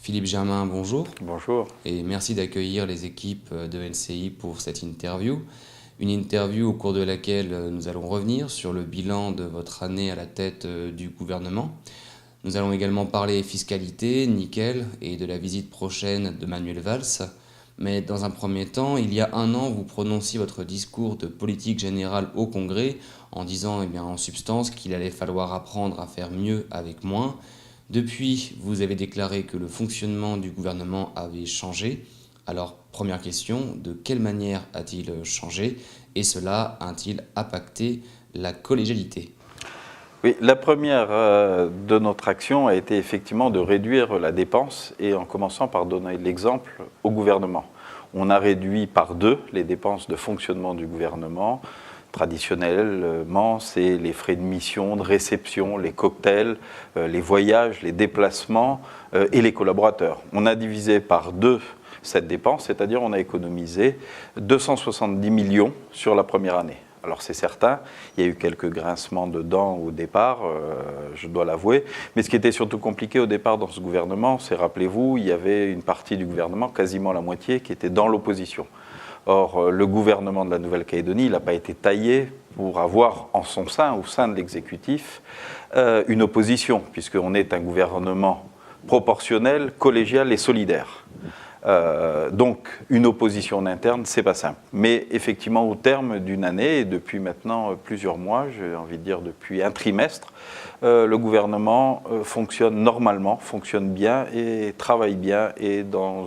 Philippe Germain, bonjour. Bonjour. Et merci d'accueillir les équipes de LCI pour cette interview. Une interview au cours de laquelle nous allons revenir sur le bilan de votre année à la tête du gouvernement. Nous allons également parler fiscalité, nickel et de la visite prochaine de Manuel Valls. Mais dans un premier temps, il y a un an, vous prononciez votre discours de politique générale au Congrès en disant en substance qu'il allait falloir apprendre à faire mieux avec moins. Depuis, vous avez déclaré que le fonctionnement du gouvernement avait changé. Alors, première question, de quelle manière a-t-il changé et cela a-t-il impacté la collégialité ? Oui, la première de notre action a été effectivement de réduire la dépense et en commençant par donner l'exemple au gouvernement. On a réduit par 2 les dépenses de fonctionnement du gouvernement. Traditionnellement, c'est les frais de mission, de réception, les cocktails, les voyages, les déplacements et les collaborateurs. On a divisé par 2 cette dépense, c'est-à-dire on a économisé 270 millions sur la première année. Alors c'est certain, il y a eu quelques grincements de dents au départ, je dois l'avouer, mais ce qui était surtout compliqué au départ dans ce gouvernement, c'est, rappelez-vous, il y avait une partie du gouvernement, quasiment la moitié, qui était dans l'opposition. Or, le gouvernement de la Nouvelle-Calédonie, il n'a pas été taillé pour avoir en son sein, au sein de l'exécutif, une opposition, puisqu'on est un gouvernement proportionnel, collégial et solidaire. Donc, une opposition en interne, c'est pas simple. Mais effectivement, au terme d'une année, et depuis maintenant plusieurs mois, j'ai envie de dire depuis un trimestre, le gouvernement fonctionne normalement, fonctionne bien et travaille bien et dans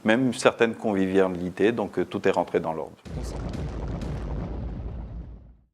même certaine convivialité, donc tout est rentré dans l'ordre.